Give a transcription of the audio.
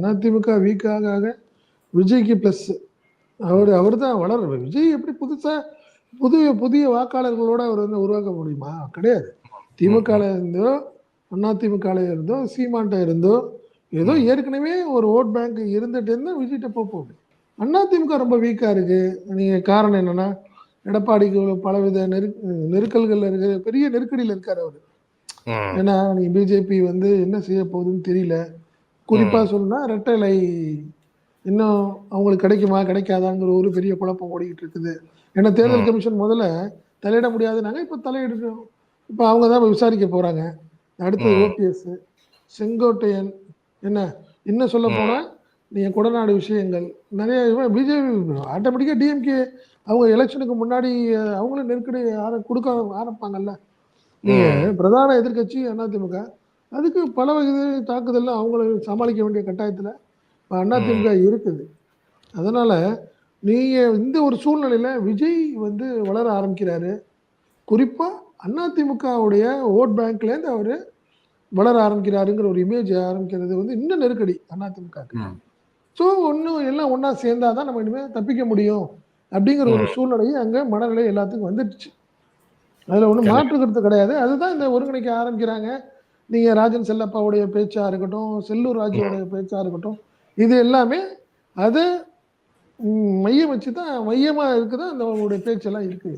AIADMK week ஆக ஆக விஜய்க்கு ப்ளஸ். அவர் தான் வளர்ற விஜய் எப்படி புதிய புதிய வாக்காளர்களோட அவர் வந்து உருவாக்க முடியுமா? கிடையாது. திமுகல இருந்தோ, அதிமுகல இருந்தோ, சீமான்ட்ட இருந்தோ, ஏதோ ஏற்கனவே ஒரு ஓட் பேங்க் இருந்துட்டு இருந்தா விஜய்ட்ட போகுது. அதிமுக ரொம்ப வீக்கா இருக்கு. நீங்க காரணம் என்னன்னா, எடப்பாடிக்கு பலவித நெருக்கல்கள் இருக்கு. பெரிய நெருக்கடியில இருக்காரு அவரு. ஏன்னா, நீ பிஜேபி வந்து என்ன செய்ய போகுதுன்னு தெரியல. குறிப்பா சொல்லணும்னா, இரட்டை இலை இன்னும் அவங்களுக்கு கிடைக்குமா? கிடைக்காதாங்கிற ஒரு பெரிய குழப்பம் ஓடிக்கிட்டு இருக்குது. ஏன்னா தேர்தல் கமிஷன் முதல்ல தலையிட முடியாதுன்னாங்க. இப்ப தலையிடுறோம். இப்ப அவங்க தான் விசாரிக்க போறாங்க. அடுத்தது ஓபிஎஸ், செங்கோட்டையன் என்ன இன்னும் சொல்லப்போனா, நீங்க கொடநாடு விஷயங்கள் நெறைய பிஜேபி ஆட்டோமேட்டிக்கா டிஎம்கே அவங்க எலெக்ஷனுக்கு முன்னாடி அவங்களும் நெருக்கடி குடுக்க ஆரம்பிப்பாங்கல்ல. நீங்க பிரதான எதிர்க்கட்சி அதிமுக. அதுக்கு பல வகை தாக்குதல்ல அவங்கள சமாளிக்க வேண்டிய கட்டாயத்துல அதிமுக இருக்குது. அதனால நீங்க இந்த ஒரு சூழ்நிலையில விஜய் வந்து வளர ஆரம்பிக்கிறாரு. குறிப்பா அதிமுகவுடைய ஓட் பேங்க்லேருந்து அவரு வளர ஆரம்பிக்கிறாருங்கிற ஒரு இமேஜ் ஆரம்பிக்கிறது வந்து இன்னும் நெருக்கடி அதிமுகக்கு. ஸோ ஒன்னும் எல்லாம் ஒண்ணா சேர்ந்தா தான் நம்ம இனிமே தப்பிக்க முடியும். அப்படிங்கிற ஒரு சூழ்நிலை அங்க மனநிலை எல்லாத்துக்கும் வந்துடுச்சு. அதுல ஒண்ணும் மாற்று கருத்து கிடையாது. அதுதான் இந்த ஒருங்கிணைக்க ஆரம்பிக்கிறாங்க. நீங்க ராஜன் செல்லப்பாவுடைய பேச்சா இருக்கட்டும், செல்லூர் ராஜுவோடைய பேச்சா இருக்கட்டும், இது எல்லாமே அத மையம் வச்சு தான் மையமா இருக்குதான் அந்த அவங்களுடைய பேச்செல்லாம் இருக்கு.